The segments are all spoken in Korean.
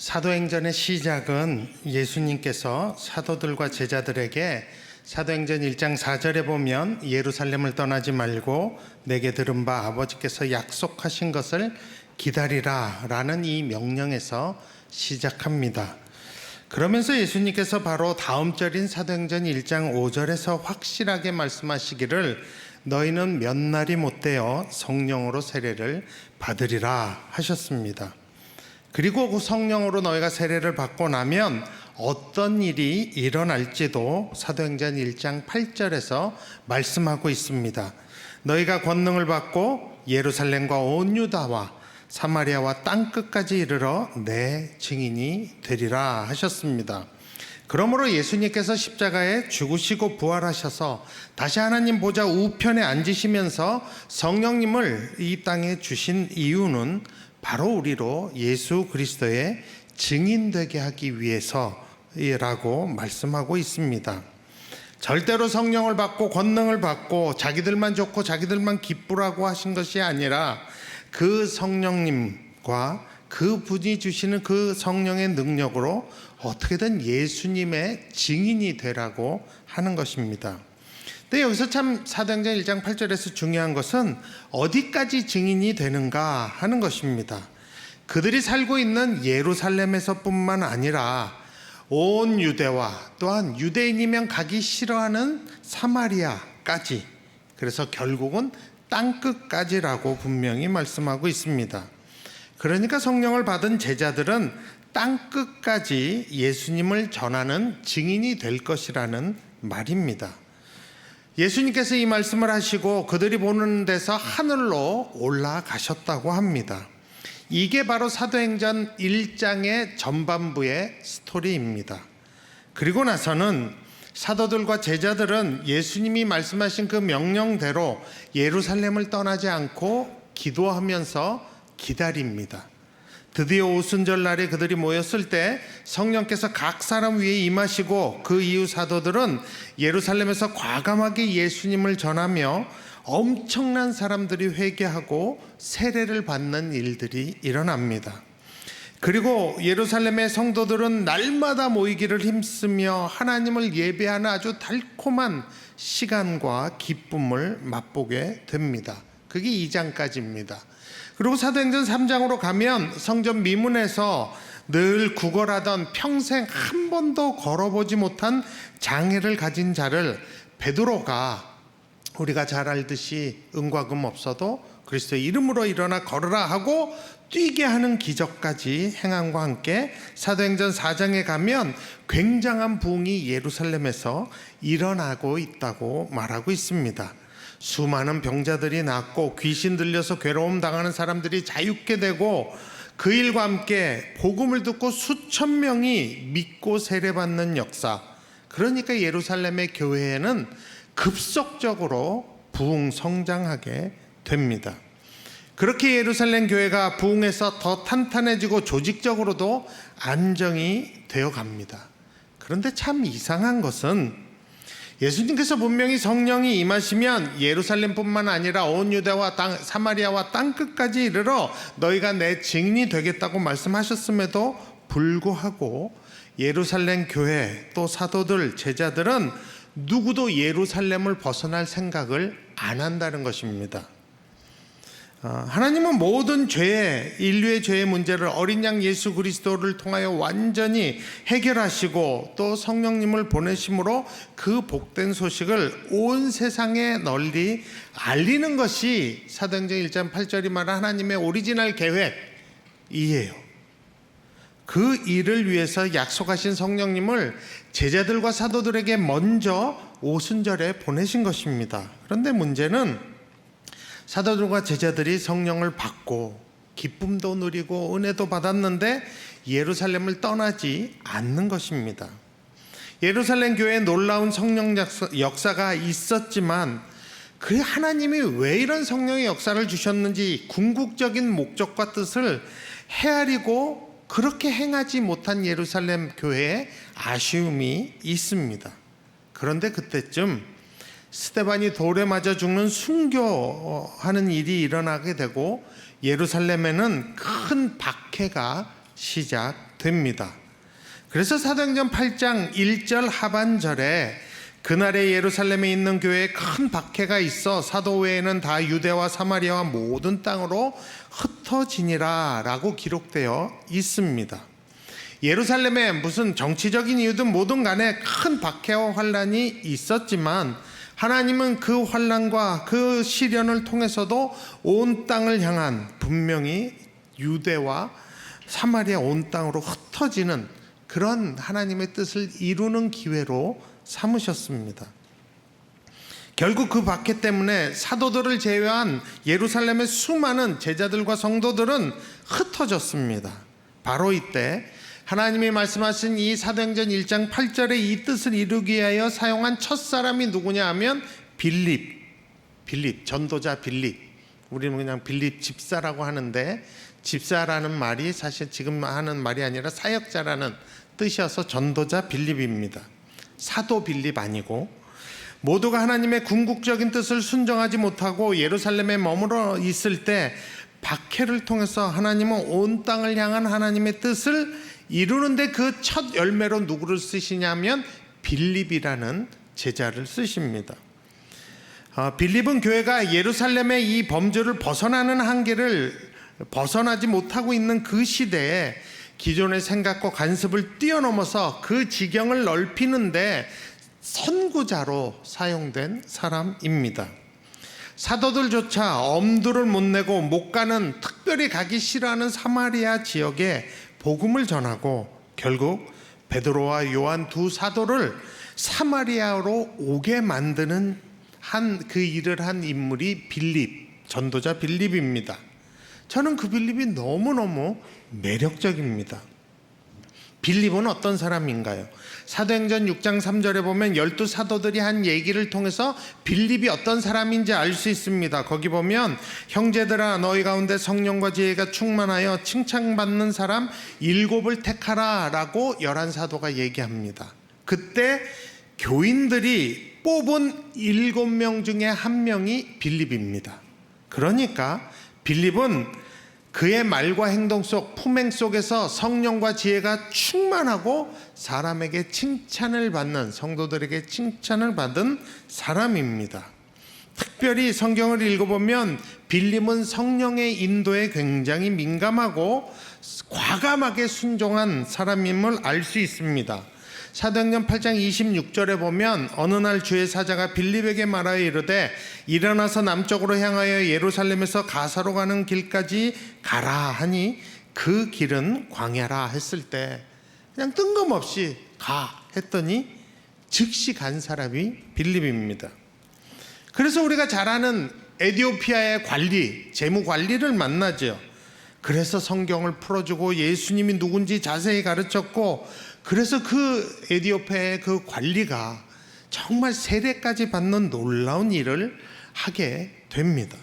사도행전의 시작은 예수님께서 사도들과 제자들에게 사도행전 1장 4절에 보면 예루살렘을 떠나지 말고 내게 들은 바 아버지께서 약속하신 것을 기다리라 라는 이 명령에서 시작합니다. 그러면서 예수님께서 바로 다음 절인 사도행전 1장 5절에서 확실하게 말씀하시기를 너희는 몇 날이 못되어 성령으로 세례를 받으리라 하셨습니다. 그리고 그 성령으로 너희가 세례를 받고 나면 어떤 일이 일어날지도 사도행전 1장 8절에서 말씀하고 있습니다. 너희가 권능을 받고 예루살렘과 온 유다와 사마리아와 땅끝까지 이르러 내 증인이 되리라 하셨습니다. 그러므로 예수님께서 십자가에 죽으시고 부활하셔서 다시 하나님 보좌 우편에 앉으시면서 성령님을 이 땅에 주신 이유는 바로 우리로 예수 그리스도의 증인되게 하기 위해서라고 말씀하고 있습니다. 절대로 성령을 받고 권능을 받고 자기들만 좋고 자기들만 기쁘라고 하신 것이 아니라 그 성령님과 그 분이 주시는 그 성령의 능력으로 어떻게든 예수님의 증인이 되라고 하는 것입니다. 근데 여기서 참 사도행전 1장 8절에서 중요한 것은 어디까지 증인이 되는가 하는 것입니다. 그들이 살고 있는 예루살렘에서 뿐만 아니라 온 유대와 또한 유대인이면 가기 싫어하는 사마리아까지, 그래서 결국은 땅끝까지라고 분명히 말씀하고 있습니다. 그러니까 성령을 받은 제자들은 땅끝까지 예수님을 전하는 증인이 될 것이라는 말입니다. 예수님께서 이 말씀을 하시고 그들이 보는 데서 하늘로 올라가셨다고 합니다. 이게 바로 사도행전 1장의 전반부의 스토리입니다. 그리고 나서는 사도들과 제자들은 예수님이 말씀하신 그 명령대로 예루살렘을 떠나지 않고 기도하면서 기다립니다. 드디어 오순절 날에 그들이 모였을 때 성령께서 각 사람 위에 임하시고 그 이후 사도들은 예루살렘에서 과감하게 예수님을 전하며 엄청난 사람들이 회개하고 세례를 받는 일들이 일어납니다. 그리고 예루살렘의 성도들은 날마다 모이기를 힘쓰며 하나님을 예배하는 아주 달콤한 시간과 기쁨을 맛보게 됩니다. 그게 2장까지입니다. 그리고 사도행전 3장으로 가면 성전 미문에서 늘 구걸하던 평생 한 번도 걸어보지 못한 장애를 가진 자를 베드로가 우리가 잘 알듯이 은과 금 없어도 그리스도의 이름으로 일어나 걸으라 하고 뛰게 하는 기적까지 행함과 함께 사도행전 4장에 가면 굉장한 부흥이 예루살렘에서 일어나고 있다고 말하고 있습니다. 수많은 병자들이 낫고 귀신 들려서 괴로움 당하는 사람들이 자유케 되고 그 일과 함께 복음을 듣고 수천 명이 믿고 세례받는 역사. 그러니까 예루살렘의 교회에는 급속적으로 부흥 성장하게 됩니다. 그렇게 예루살렘 교회가 부흥해서 더 탄탄해지고 조직적으로도 안정이 되어 갑니다. 그런데 참 이상한 것은 예수님께서 분명히 성령이 임하시면 예루살렘뿐만 아니라 온 유대와 사마리아와 땅끝까지 이르러 너희가 내 증인이 되겠다고 말씀하셨음에도 불구하고 예루살렘 교회 또 사도들 제자들은 누구도 예루살렘을 벗어날 생각을 안 한다는 것입니다. 하나님은 모든 죄의 인류의 죄의 문제를 어린 양 예수 그리스도를 통하여 완전히 해결하시고 또 성령님을 보내심으로 그 복된 소식을 온 세상에 널리 알리는 것이 사도행전 1장 8절이 말한 하나님의 오리지널 계획이에요. 그 일을 위해서 약속하신 성령님을 제자들과 사도들에게 먼저 오순절에 보내신 것입니다. 그런데 문제는 사도들과 제자들이 성령을 받고 기쁨도 누리고 은혜도 받았는데 예루살렘을 떠나지 않는 것입니다. 예루살렘 교회에 놀라운 성령 역사가 있었지만 그 하나님이 왜 이런 성령의 역사를 주셨는지 궁극적인 목적과 뜻을 헤아리고 그렇게 행하지 못한 예루살렘 교회에 아쉬움이 있습니다. 그런데 그때쯤 스데반이 돌에 맞아 죽는 순교하는 일이 일어나게 되고 예루살렘에는 큰 박해가 시작됩니다. 됩니다. 그래서 사도행전 8장 1절 하반절에 그날에 예루살렘에 있는 교회에 큰 박해가 있어 사도 외에는 다 유대와 사마리아와 모든 땅으로 흩어지니라 라고 기록되어 있습니다. 예루살렘에 무슨 정치적인 이유든 뭐든 간에 큰 박해와 환란이 있었지만 하나님은 그 환란과 그 시련을 통해서도 온 땅을 향한, 분명히 유대와 사마리아 온 땅으로 흩어지는 그런 하나님의 뜻을 이루는 기회로 삼으셨습니다. 결국 그 박해 때문에 사도들을 제외한 예루살렘의 수많은 제자들과 성도들은 흩어졌습니다. 바로 이때 하나님이 말씀하신 이 사도행전 1장 8절의 이 뜻을 이루기 위하여 사용한 첫 사람이 누구냐 하면 빌립, 전도자 빌립. 우리는 그냥 빌립 집사라고 하는데, 집사라는 말이 사실 지금 하는 말이 아니라 사역자라는 뜻이어서 전도자 빌립입니다. 사도 빌립 아니고, 모두가 하나님의 궁극적인 뜻을 순종하지 못하고 예루살렘에 머물러 있을 때 박해를 통해서 하나님은 온 땅을 향한 하나님의 뜻을 이루는데 그 첫 열매로 누구를 쓰시냐면 빌립이라는 제자를 쓰십니다. 빌립은 교회가 예루살렘의 이 범주를 벗어나는 한계를 벗어나지 못하고 있는 그 시대에 기존의 생각과 관습을 뛰어넘어서 그 지경을 넓히는데 선구자로 사용된 사람입니다. 사도들조차 엄두를 못 내고 못 가는, 특별히 가기 싫어하는 사마리아 지역에 복음을 전하고 결국 베드로와 요한 두 사도를 사마리아로 오게 만드는 그 일을 한 인물이 빌립, 전도자 빌립입니다. 저는 그 빌립이 너무너무 매력적입니다. 빌립은 어떤 사람인가요? 사도행전 6장 3절에 보면 12사도들이 한 얘기를 통해서 빌립이 어떤 사람인지 알 수 있습니다. 거기 보면 형제들아 너희 가운데 성령과 지혜가 충만하여 칭찬받는 사람 7을 택하라 라고 11사도가 얘기합니다. 그때 교인들이 뽑은 7명 중에 한 명이 빌립입니다. 그러니까 빌립은 그의 말과 행동 속, 품행 속에서 성령과 지혜가 충만하고 사람에게 칭찬을 받는, 성도들에게 칭찬을 받은 사람입니다. 특별히 성경을 읽어보면 빌립은 성령의 인도에 굉장히 민감하고 과감하게 순종한 사람임을 알 수 있습니다. 사도행전 8장 26절에 보면 어느 날 주의 사자가 빌립에게 말하여 이르되 일어나서 남쪽으로 향하여 예루살렘에서 가사로 가는 길까지 가라 하니 그 길은 광야라 했을 때 그냥 뜬금없이 가 했더니 즉시 간 사람이 빌립입니다. 그래서 우리가 잘 아는 에티오피아의 관리, 재무 관리를 만나죠. 그래서 성경을 풀어주고 예수님이 누군지 자세히 가르쳤고, 그래서 그 에티오피아의 그 관리가 정말 세례까지 받는 놀라운 일을 하게 됩니다.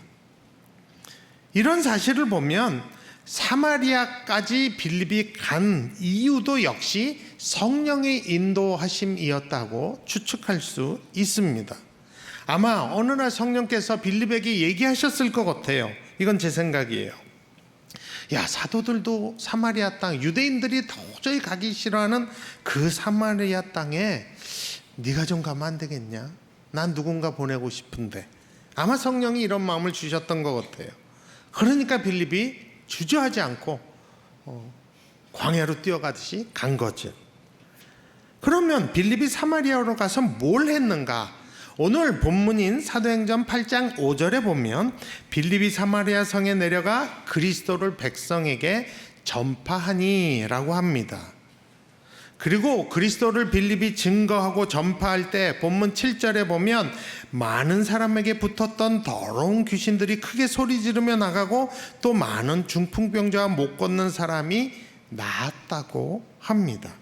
이런 사실을 보면 사마리아까지 빌립이 간 이유도 역시 성령의 인도하심이었다고 추측할 수 있습니다. 아마 어느 날 성령께서 빌립에게 얘기하셨을 것 같아요. 이건 제 생각이에요. 야, 사도들도 사마리아 땅, 유대인들이 도저히 가기 싫어하는 그 사마리아 땅에 네가 좀 가면 안 되겠냐? 난 누군가 보내고 싶은데. 아마 성령이 이런 마음을 주셨던 것 같아요. 그러니까 빌립이 주저하지 않고 광야로 뛰어가듯이 간 거죠. 그러면 빌립이 사마리아로 가서 뭘 했는가? 오늘 본문인 사도행전 8장 5절에 보면 빌립이 사마리아 성에 내려가 그리스도를 백성에게 전파하니 라고 합니다. 그리고 그리스도를 빌립이 증거하고 전파할 때 본문 7절에 보면 많은 사람에게 붙었던 더러운 귀신들이 크게 소리 지르며 나가고 또 많은 중풍병자와 못 걷는 사람이 나았다고 합니다.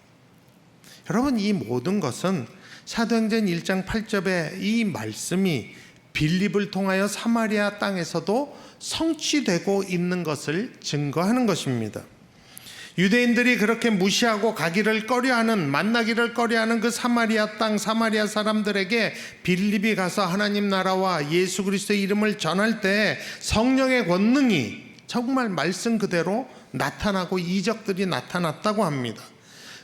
여러분, 이 모든 것은 사도행전 1장 8절의 이 말씀이 빌립을 통하여 사마리아 땅에서도 성취되고 있는 것을 증거하는 것입니다. 유대인들이 그렇게 무시하고 가기를 꺼려하는, 만나기를 꺼려하는 그 사마리아 땅, 사마리아 사람들에게 빌립이 가서 하나님 나라와 예수 그리스도의 이름을 전할 때 성령의 권능이 정말 말씀 그대로 나타나고 이적들이 나타났다고 합니다.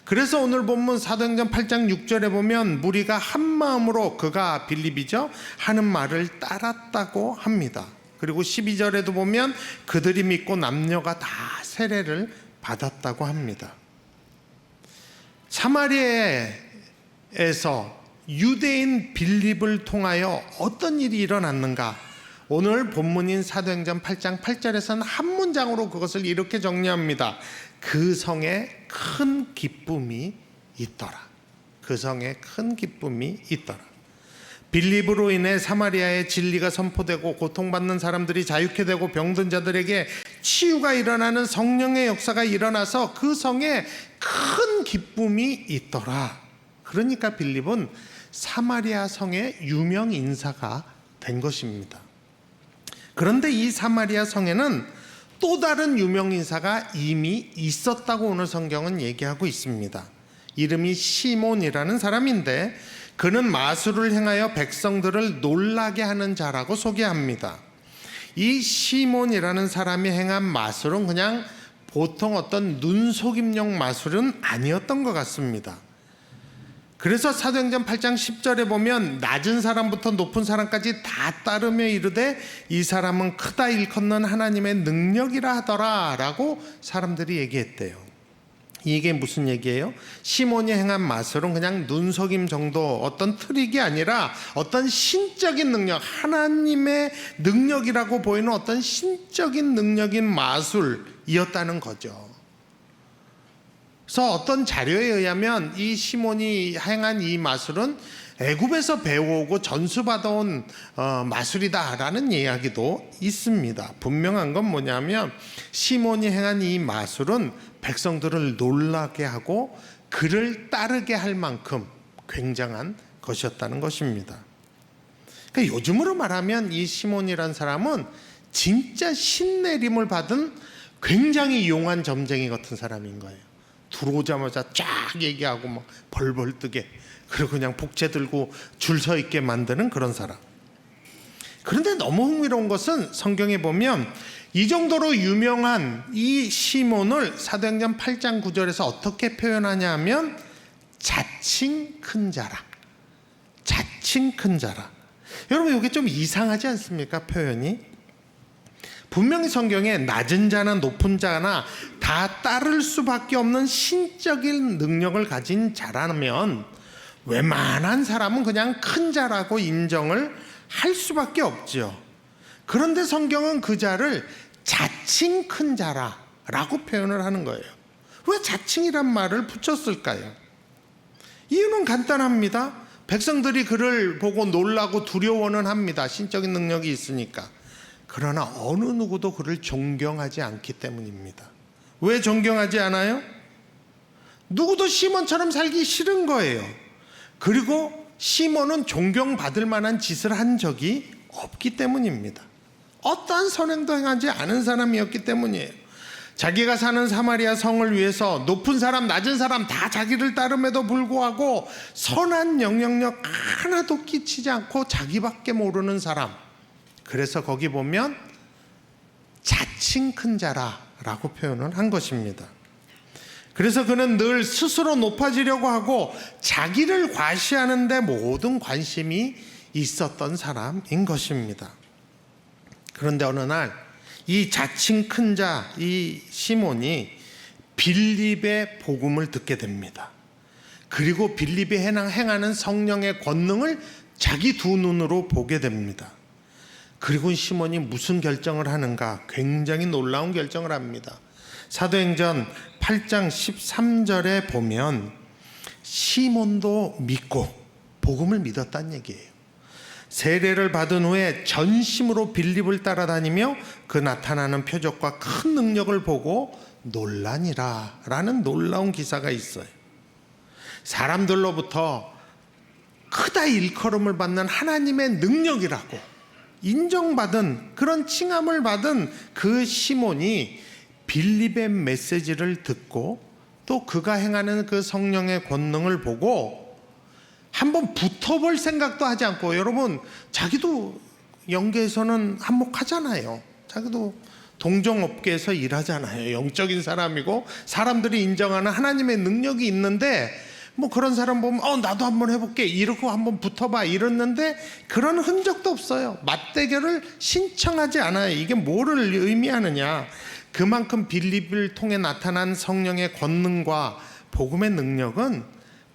그래서 오늘 본문 사도행전 8장 6절에 보면 무리가 한 마음으로 그가 빌립이죠 하는 말을 따랐다고 합니다. 그리고 12절에도 보면 그들이 믿고 남녀가 다 세례를 받았다고 합니다. 사마리아에서 유대인 빌립을 통하여 어떤 일이 일어났는가? 오늘 본문인 사도행전 8장 8절에서는 한 문장으로 그것을 이렇게 정리합니다. 그 성에 큰 기쁨이 있더라. 그 성에 큰 기쁨이 있더라. 빌립으로 인해 사마리아의 진리가 선포되고 고통받는 사람들이 자유케 되고 병든 자들에게 치유가 일어나는 성령의 역사가 일어나서 그 성에 큰 기쁨이 있더라. 그러니까 빌립은 사마리아 성의 유명 인사가 된 것입니다. 그런데 이 사마리아 성에는 또 다른 유명 인사가 이미 있었다고 오늘 성경은 얘기하고 있습니다. 이름이 시몬이라는 사람인데 그는 마술을 행하여 백성들을 놀라게 하는 자라고 소개합니다. 이 시몬이라는 사람이 행한 마술은 그냥 보통 어떤 눈속임용 마술은 아니었던 것 같습니다. 그래서 사도행전 8장 10절에 보면 낮은 사람부터 높은 사람까지 다 따르며 이르되 이 사람은 크다 일컫는 하나님의 능력이라 하더라 라고 사람들이 얘기했대요. 이게 무슨 얘기예요? 시몬이 행한 마술은 그냥 눈속임 정도 어떤 트릭이 아니라 어떤 신적인 능력, 하나님의 능력이라고 보이는 어떤 신적인 능력인 마술이었다는 거죠. 그래서 어떤 자료에 의하면 이 시몬이 행한 이 마술은 애굽에서 배워오고 전수받아온 마술이다라는 이야기도 있습니다. 분명한 건 뭐냐면 시몬이 행한 이 마술은 백성들을 놀라게 하고 그를 따르게 할 만큼 굉장한 것이었다는 것입니다. 그러니까 요즘으로 말하면 이 시몬이란 사람은 진짜 신내림을 받은 굉장히 용한 점쟁이 같은 사람인 거예요. 들어오자마자 쫙 얘기하고 막 벌벌 뜨게, 그리고 그냥 복채 들고 줄 서 있게 만드는 그런 사람. 그런데 너무 흥미로운 것은 성경에 보면 이 정도로 유명한 이 시몬을 사도행전 8장 9절에서 어떻게 표현하냐 하면 자칭 큰 자라. 자칭 큰 자라. 여러분 이게 좀 이상하지 않습니까? 표현이. 분명히 성경에 낮은 자나 높은 자나 다 따를 수밖에 없는 신적인 능력을 가진 자라면 웬만한 사람은 그냥 큰 자라고 인정을 할 수밖에 없죠. 그런데 성경은 그 자를 자칭 큰 자라고 표현을 하는 거예요. 왜 자칭이란 말을 붙였을까요? 이유는 간단합니다. 백성들이 그를 보고 놀라고 두려워는 합니다. 신적인 능력이 있으니까. 그러나 어느 누구도 그를 존경하지 않기 때문입니다. 왜 존경하지 않아요? 누구도 시몬처럼 살기 싫은 거예요. 그리고 시몬은 존경받을 만한 짓을 한 적이 없기 때문입니다. 어떠한 선행도 행하지 않은 사람이었기 때문이에요. 자기가 사는 사마리아 성을 위해서 높은 사람 낮은 사람 다 자기를 따름에도 불구하고 선한 영향력 하나도 끼치지 않고 자기밖에 모르는 사람. 그래서 거기 보면 자칭 큰 자라라고 표현을 한 것입니다. 그래서 그는 늘 스스로 높아지려고 하고 자기를 과시하는 데 모든 관심이 있었던 사람인 것입니다. 그런데 어느 날 이 자칭 큰 자, 이 시몬이 빌립의 복음을 듣게 됩니다. 그리고 빌립이 행하는 성령의 권능을 자기 두 눈으로 보게 됩니다. 그리고 시몬이 무슨 결정을 하는가? 굉장히 놀라운 결정을 합니다. 사도행전 8장 13절에 보면 시몬도 믿고 복음을 믿었다는 얘기예요. 세례를 받은 후에 전심으로 빌립을 따라다니며 그 나타나는 표적과 큰 능력을 보고 놀라니라 라는 놀라운 기사가 있어요. 사람들로부터 크다 일컬음을 받는 하나님의 능력이라고 인정받은 그런 칭함을 받은 그 시몬이 빌립의 메시지를 듣고 또 그가 행하는 그 성령의 권능을 보고 한번 붙어볼 생각도 하지 않고, 여러분 자기도 영계에서는 한몫하잖아요. 자기도 동종업계에서 일하잖아요. 영적인 사람이고 사람들이 인정하는 하나님의 능력이 있는데 뭐 그런 사람 보면 나도 한번 해볼게 이러고 한번 붙어봐 이랬는데 그런 흔적도 없어요. 맞대결을 신청하지 않아요. 이게 뭐를 의미하느냐, 그만큼 빌립을 통해 나타난 성령의 권능과 복음의 능력은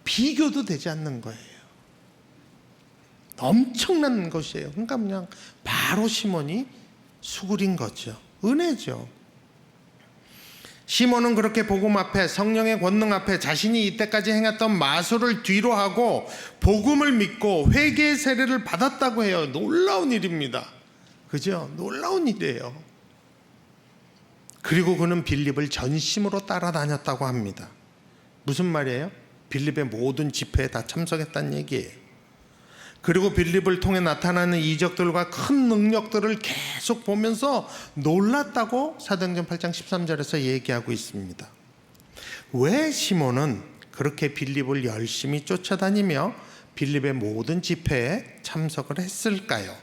비교도 되지 않는 거예요. 엄청난 것이에요. 그러니까 그냥 바로 시몬이 수구린 거죠. 은혜죠. 시몬은 그렇게 복음 앞에, 성령의 권능 앞에 자신이 이때까지 행했던 마술을 뒤로 하고 복음을 믿고 회개의 세례를 받았다고 해요. 놀라운 일입니다. 그죠? 놀라운 일이에요. 그리고 그는 빌립을 전심으로 따라다녔다고 합니다. 무슨 말이에요? 빌립의 모든 집회에 다 참석했다는 얘기예요. 그리고 빌립을 통해 나타나는 이적들과 큰 능력들을 계속 보면서 놀랐다고 사도행전 8장 13절에서 얘기하고 있습니다. 왜 시몬은 그렇게 빌립을 열심히 쫓아다니며 빌립의 모든 집회에 참석을 했을까요?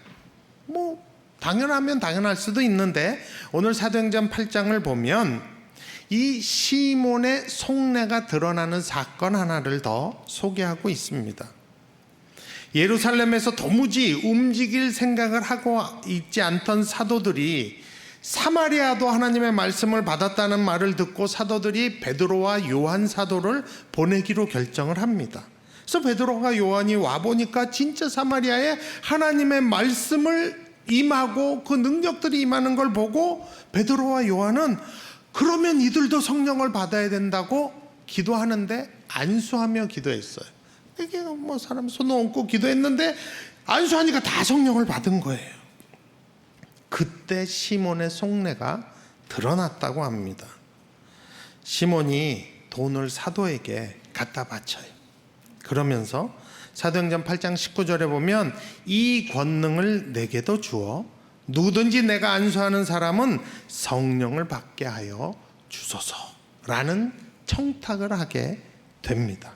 뭐 당연하면 당연할 수도 있는데 오늘 사도행전 8장을 보면 이 시몬의 속내가 드러나는 사건 하나를 더 소개하고 있습니다. 예루살렘에서 도무지 움직일 생각을 하고 있지 않던 사도들이 사마리아도 하나님의 말씀을 받았다는 말을 듣고 사도들이 베드로와 요한 사도를 보내기로 결정을 합니다. 그래서 베드로가 요한이 와보니까 진짜 사마리아에 하나님의 말씀을 임하고 그 능력들이 임하는 걸 보고 베드로와 요한은 그러면 이들도 성령을 받아야 된다고 기도하는데 안수하며 기도했어요. 이게 뭐 사람 손 얹고 기도했는데 안수하니까 다 성령을 받은 거예요. 그때 시몬의 속내가 드러났다고 합니다. 시몬이 돈을 사도에게 갖다 바쳐요. 그러면서 사도행전 8장 19절에 보면 이 권능을 내게도 주어 누구든지 내가 안수하는 사람은 성령을 받게 하여 주소서라는 청탁을 하게 됩니다.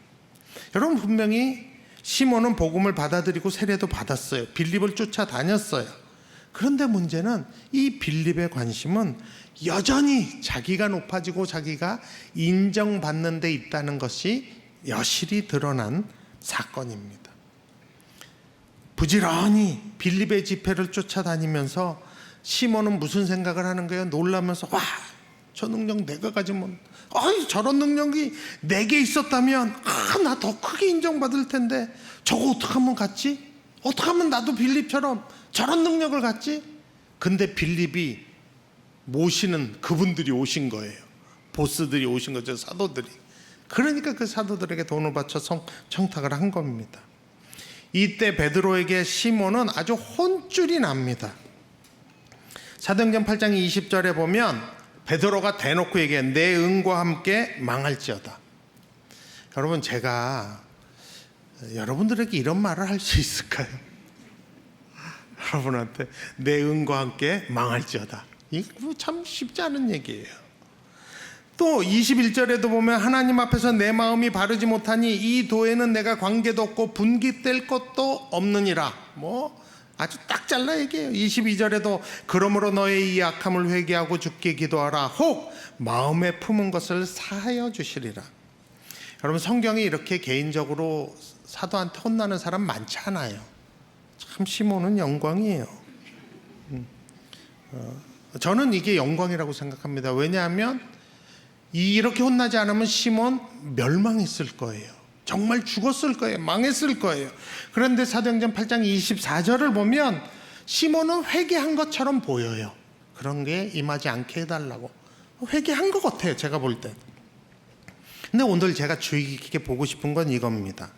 여러분, 분명히 시몬은 복음을 받아들이고 세례도 받았어요. 빌립을 쫓아다녔어요. 그런데 문제는 이 빌립의 관심은 여전히 자기가 높아지고 자기가 인정받는 데 있다는 것이 여실히 드러난 사건입니다. 부지런히 빌립의 집회를 쫓아다니면서 시몬은 무슨 생각을 하는 거예요? 놀라면서 와, 저 능력 내가 가지면 저런 능력이 내게 있었다면 나 더 크게 인정받을 텐데 저거 어떻게 하면 갖지? 어떻게 하면 나도 빌립처럼 저런 능력을 갖지? 근데 빌립이 모시는 그분들이 오신 거예요. 보스들이 오신 거죠. 사도들이. 그러니까 그 사도들에게 돈을 바쳐 청탁을 한 겁니다. 이때 베드로에게 시몬은 아주 혼쭐이 납니다. 사도행전 8장 20절에 보면 베드로가 대놓고 얘기해, 내 응과 함께 망할지어다. 여러분, 제가 여러분들에게 이런 말을 할 수 있을까요? 여러분한테 내 응과 함께 망할지어다. 이거 참 쉽지 않은 얘기예요. 또 21절에도 보면 하나님 앞에서 내 마음이 바르지 못하니 이 도에는 내가 관계도 없고 분깃될 것도 없느니라. 뭐 아주 딱 잘라 얘기해요. 22절에도 그러므로 너의 이 악함을 회개하고 주께 기도하라. 혹 마음에 품은 것을 사하여 주시리라. 여러분, 성경에 이렇게 개인적으로 사도한테 혼나는 사람 많지 않아요. 참 시몬은 영광이에요. 저는 이게 영광이라고 생각합니다. 왜냐하면 이렇게 혼나지 않으면 시몬 멸망했을 거예요. 정말 죽었을 거예요. 망했을 거예요. 그런데 사도행전 8장 24절을 보면 시몬은 회개한 것처럼 보여요. 그런 게 임하지 않게 해달라고. 회개한 것 같아요, 제가 볼 때. 근데 오늘 제가 주의 깊게 보고 싶은 건 이겁니다.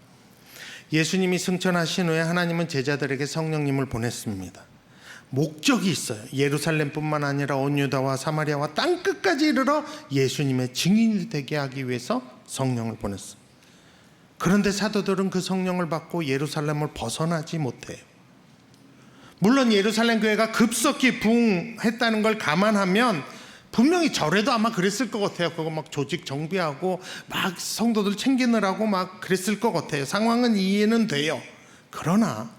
예수님이 승천하신 후에 하나님은 제자들에게 성령님을 보냈습니다. 목적이 있어요. 예루살렘뿐만 아니라 온 유다와 사마리아와 땅끝까지 이르러 예수님의 증인이 되게 하기 위해서 성령을 보냈어요. 그런데 사도들은 그 성령을 받고 예루살렘을 벗어나지 못해요. 물론 예루살렘 교회가 급속히 부흥했다는 걸 감안하면 분명히 절에도 아마 그랬을 것 같아요. 그거 막 조직 정비하고 막 성도들 챙기느라고 막 그랬을 것 같아요. 상황은 이해는 돼요. 그러나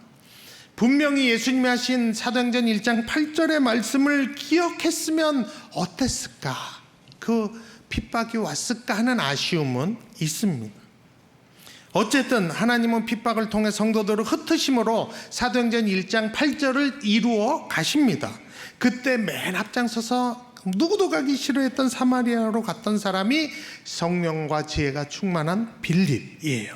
분명히 예수님이 하신 사도행전 1장 8절의 말씀을 기억했으면 어땠을까? 그 핍박이 왔을까 하는 아쉬움은 있습니다. 어쨌든 하나님은 핍박을 통해 성도들을 흩으심으로 사도행전 1장 8절을 이루어 가십니다. 그때 맨 앞장서서 누구도 가기 싫어했던 사마리아로 갔던 사람이 성령과 지혜가 충만한 빌립이에요.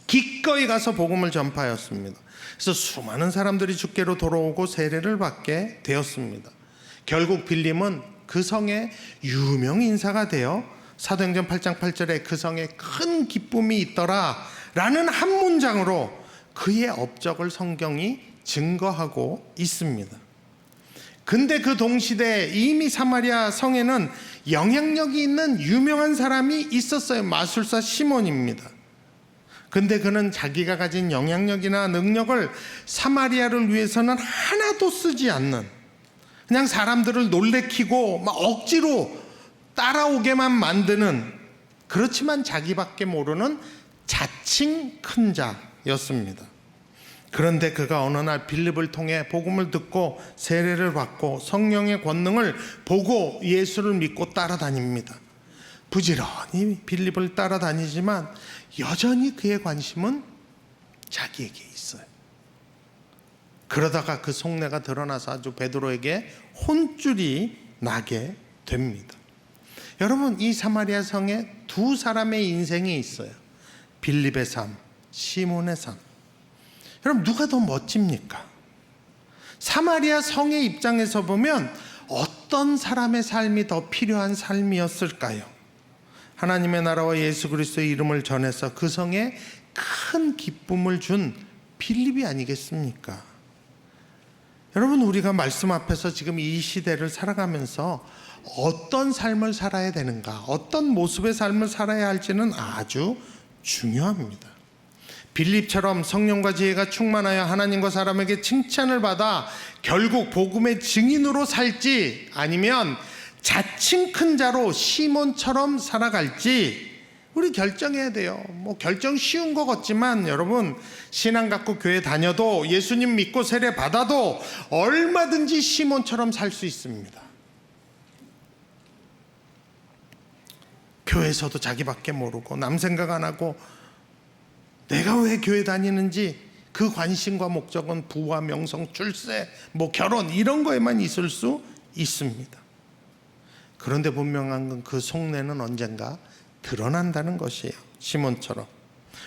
기꺼이 가서 복음을 전파하였습니다. 그래서 수많은 사람들이 주께로 돌아오고 세례를 받게 되었습니다. 결국 빌립은 그 성의 유명 인사가 되어 사도행전 8장 8절에 그 성에 큰 기쁨이 있더라 라는 한 문장으로 그의 업적을 성경이 증거하고 있습니다. 근데 그 동시대에 이미 사마리아 성에는 영향력이 있는 유명한 사람이 있었어요. 마술사 시몬입니다. 근데 그는 자기가 가진 영향력이나 능력을 사마리아를 위해서는 하나도 쓰지 않는, 그냥 사람들을 놀래키고 막 억지로 따라오게만 만드는, 그렇지만 자기밖에 모르는 자칭 큰 자였습니다. 그런데 그가 어느 날 빌립을 통해 복음을 듣고 세례를 받고 성령의 권능을 보고 예수를 믿고 따라다닙니다. 부지런히 빌립을 따라다니지만 여전히 그의 관심은 자기에게 있어요. 그러다가 그 속내가 드러나서 아주 베드로에게 혼쭐이 나게 됩니다. 여러분, 이 사마리아 성에 두 사람의 인생이 있어요. 빌립의 삶, 시몬의 삶. 여러분, 누가 더 멋집니까? 사마리아 성의 입장에서 보면 어떤 사람의 삶이 더 필요한 삶이었을까요? 하나님의 나라와 예수 그리스도의 이름을 전해서 그 성에 큰 기쁨을 준 빌립이 아니겠습니까? 여러분, 우리가 말씀 앞에서 지금 이 시대를 살아가면서 어떤 삶을 살아야 되는가, 어떤 모습의 삶을 살아야 할지는 아주 중요합니다. 빌립처럼 성령과 지혜가 충만하여 하나님과 사람에게 칭찬을 받아 결국 복음의 증인으로 살지, 아니면 자칭 큰 자로 시몬처럼 살아갈지 우리 결정해야 돼요. 결정 쉬운 것 같지만 여러분, 신앙 갖고 교회 다녀도 예수님 믿고 세례 받아도 얼마든지 시몬처럼 살 수 있습니다. 교회에서도 자기밖에 모르고 남 생각 안 하고 내가 왜 교회 다니는지 그 관심과 목적은 부와 명성, 출세, 결혼 이런 거에만 있을 수 있습니다. 그런데 분명한 건 그 속내는 언젠가 드러난다는 것이에요. 시몬처럼.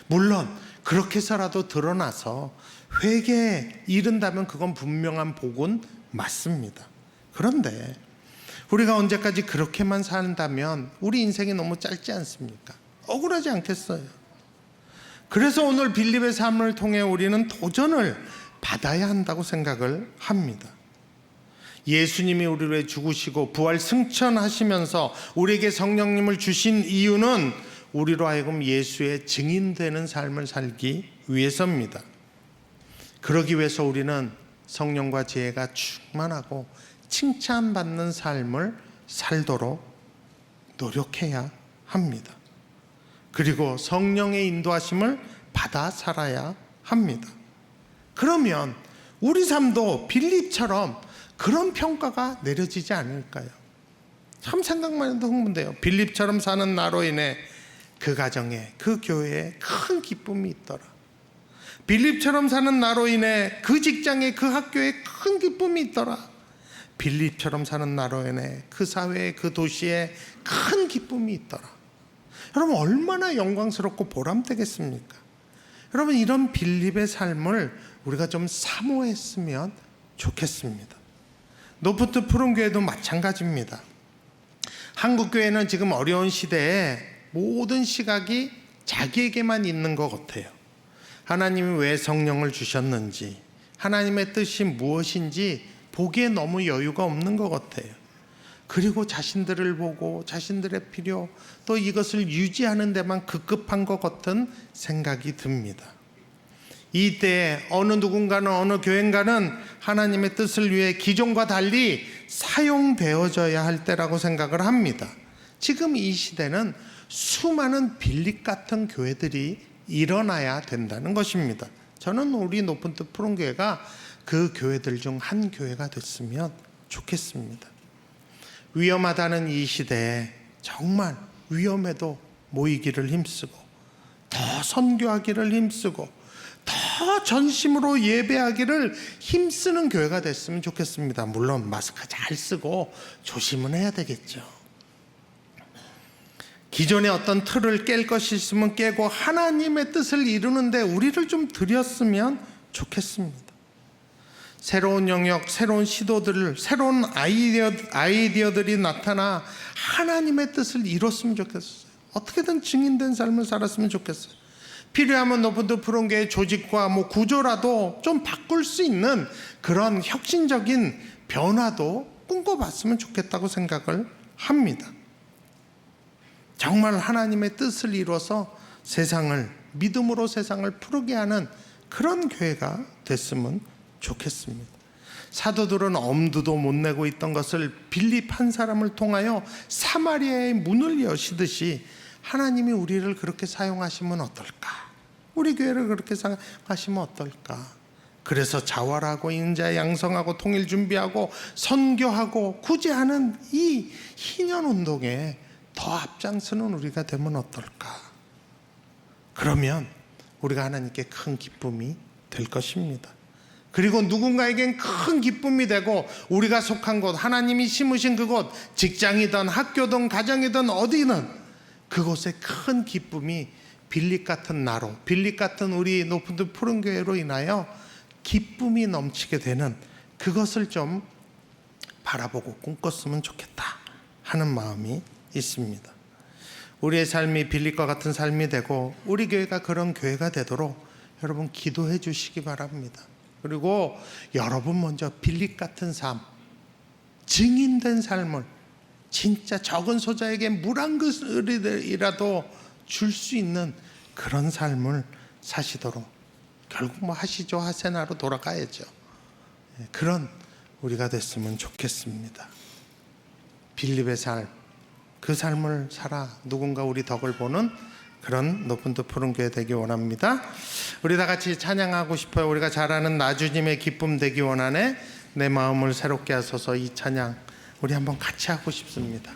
물론 그렇게 해서라도 드러나서 회개에 이른다면 그건 분명한 복은 맞습니다. 그런데 우리가 언제까지 그렇게만 산다면 우리 인생이 너무 짧지 않습니까? 억울하지 않겠어요? 그래서 오늘 빌립의 삶을 통해 우리는 도전을 받아야 한다고 생각을 합니다. 예수님이 우리를 위해 죽으시고 부활 승천하시면서 우리에게 성령님을 주신 이유는 우리로 하여금 예수의 증인되는 삶을 살기 위해서입니다. 그러기 위해서 우리는 성령과 지혜가 충만하고 칭찬받는 삶을 살도록 노력해야 합니다. 그리고 성령의 인도하심을 받아 살아야 합니다. 그러면 우리 삶도 빌립처럼 그런 평가가 내려지지 않을까요? 참 생각만 해도 흥분돼요. 빌립처럼 사는 나로 인해 그 가정에, 그 교회에 큰 기쁨이 있더라. 빌립처럼 사는 나로 인해 그 직장에, 그 학교에 큰 기쁨이 있더라. 빌립처럼 사는 나로 인해 그 사회에, 그 도시에 큰 기쁨이 있더라. 여러분, 얼마나 영광스럽고 보람되겠습니까? 여러분, 이런 빌립의 삶을 우리가 좀 사모했으면 좋겠습니다. 노프트 푸른교회도 마찬가지입니다. 한국교회는 지금 어려운 시대에 모든 시각이 자기에게만 있는 것 같아요. 하나님이 왜 성령을 주셨는지, 하나님의 뜻이 무엇인지 보기에 너무 여유가 없는 것 같아요. 그리고 자신들을 보고 자신들의 필요, 또 이것을 유지하는 데만 급급한 것 같은 생각이 듭니다. 이때에 어느 누군가는, 어느 교회인가는 하나님의 뜻을 위해 기존과 달리 사용되어져야 할 때라고 생각을 합니다. 지금 이 시대는 수많은 빌립 같은 교회들이 일어나야 된다는 것입니다. 저는 우리 높은 뜻 푸른 교회가 그 교회들 중 한 교회가 됐으면 좋겠습니다. 위험하다는 이 시대에 정말 위험해도 모이기를 힘쓰고, 더 선교하기를 힘쓰고, 더 전심으로 예배하기를 힘쓰는 교회가 됐으면 좋겠습니다. 물론 마스크 잘 쓰고 조심은 해야 되겠죠. 기존의 어떤 틀을 깰 것이 있으면 깨고 하나님의 뜻을 이루는데 우리를 좀 들였으면 좋겠습니다. 새로운 영역, 새로운 시도들을, 새로운 아이디어들이 나타나 하나님의 뜻을 이뤘으면 좋겠어요. 어떻게든 증인된 삶을 살았으면 좋겠어요. 필요하면 높은 뜻 푸른 교회 조직과 구조라도 좀 바꿀 수 있는 그런 혁신적인 변화도 꿈꿔봤으면 좋겠다고 생각을 합니다. 정말 하나님의 뜻을 이뤄서 세상을, 믿음으로 세상을 푸르게 하는 그런 교회가 됐으면 좋겠습니다. 사도들은 엄두도 못 내고 있던 것을 빌립 한 사람을 통하여 사마리아의 문을 여시듯이 하나님이 우리를 그렇게 사용하시면 어떨까? 우리 교회를 그렇게 사용하시면 어떨까? 그래서 자활하고 인자 양성하고 통일 준비하고 선교하고 구제하는 이 희년 운동에 더 앞장서는 우리가 되면 어떨까? 그러면 우리가 하나님께 큰 기쁨이 될 것입니다. 그리고 누군가에겐 큰 기쁨이 되고 우리가 속한 곳, 하나님이 심으신 그곳, 직장이든 학교든 가정이든 어디든 그곳에 큰 기쁨이 빌립 같은 나로, 빌립 같은 우리 높은 뜻 푸른 교회로 인하여 기쁨이 넘치게 되는 그것을 좀 바라보고 꿈꿨으면 좋겠다 하는 마음이 있습니다. 우리의 삶이 빌립과 같은 삶이 되고 우리 교회가 그런 교회가 되도록 여러분 기도해 주시기 바랍니다. 그리고 여러분 먼저 빌립 같은 삶, 증인된 삶을 진짜 적은 소자에게 물 한 그릇이라도 줄 수 있는 그런 삶을 사시도록, 결국 하시죠 하세나로 돌아가야죠. 그런 우리가 됐으면 좋겠습니다. 빌립의 삶, 그 삶을 살아 누군가 우리 덕을 보는 그런 높은 뜻 푸른 교회 되기 원합니다. 우리 다 같이 찬양하고 싶어요. 우리가 잘 아는 나주님의 기쁨 되기 원하네. 내 마음을 새롭게 하소서. 이 찬양 우리 한번 같이 하고 싶습니다.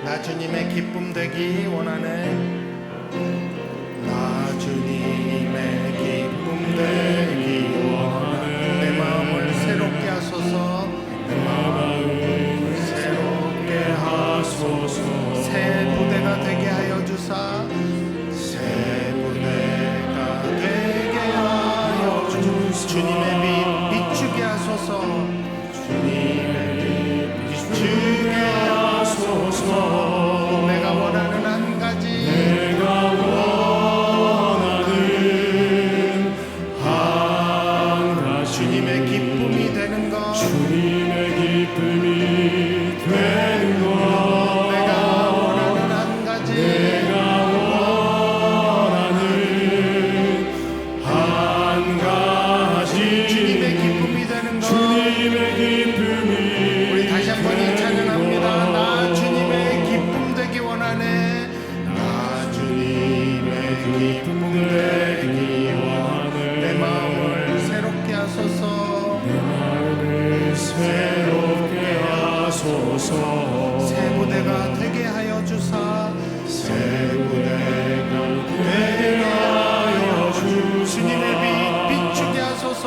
나주님의 기쁨 되기 원하네. 나주님의 기쁨 되기 원하네. 내 마음을 새롭게 하소서. 내 마음을 새롭게 하소서. 새 부대가 되게 하여 주사. 새 부대가 되게 하여 주소서. 주님의 빛 비추게 하소서. 주님의 빛 비추게 하소서. 내가 원하는 한 가지, 주님의 기쁨이 되는 것, 주님의 기쁨이 되는 것. 내가 원하는 한 가지, 내가 원하는 한 가지, 주님의 기쁨이 되는 것, 주님의 기쁨이. 우리 다시 한 번 이 찬양합니다. 나 주님의 기쁨 되기 원하네. 나 주님의 기쁨 되기 원하네. 내 마음을 새롭게 하소서. 내 마음을 새롭게 하소서. 새 부대가 되게 하여 주사. 새 부대가 되게 하여 주사. 주님의 빛 비추게 하소서.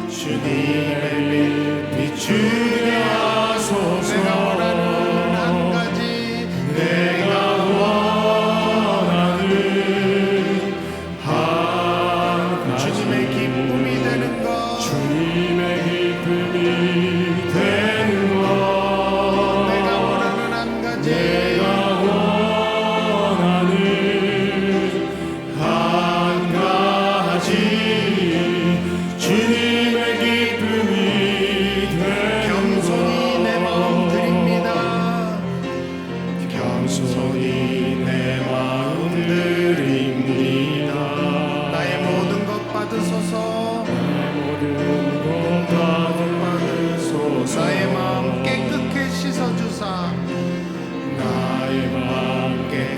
주님의 빛 비추게 하소서. 내가 원하는 한 가지, 내가 원하는 한 가지, 주님의 기쁨이 되는 것, 주님의 기쁨이 되는 것. 내가 원하는 한 가지, 내가 원하는 한 가지, 주님의 기쁨이 되는 것. 겸손히 내 마음 드립니다. 겸손히 내 마음 드립니다. 나의 모든 것 받으소서. 나의 모든 것 받으소서.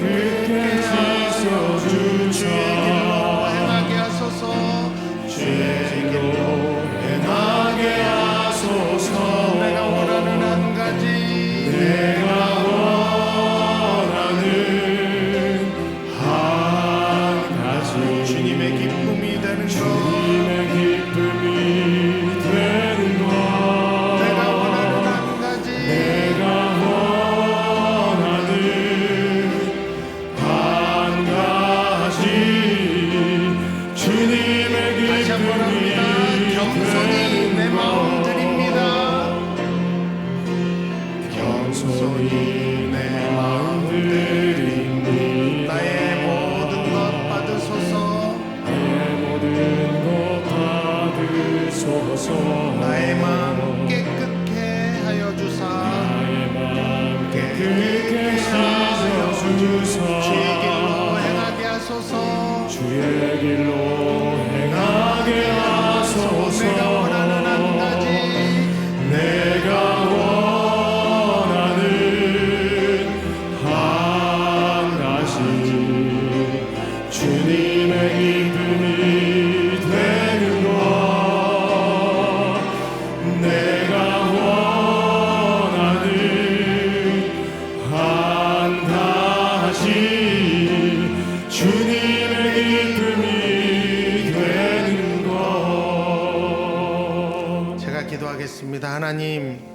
깨끗게 씻어주사 주의 길로 행하게 하소서 주의 길로 행하게 하소서 내가 원하는 한 가지 내가 원하는 한 가지 주님의 기쁨이 되는 것 주님의 기쁨이 되는 것 내가 원하는 한 가지 내가 원하는 한 가지 주님의 기쁨이 다시 한번 합니다. 겸손히 내 마음 드립니다. 겸손히 내 마음 드립니다. 나의 모든 것 받으소서 나의 모든 것 받으소서 나의 마음 깨끗게 하여 주사 나의 마음 깨끗게 하여 주소서 주의 길로 행하게 하소서 주의 길로 행하게 하소서 내가 원하는 한 가지 내가 원하는 한 가지 주님의 기쁨이 되는 것 내가 원하는 한 가지 주님의 기쁨이 되는 것 제가 기도하겠습니다. 하나님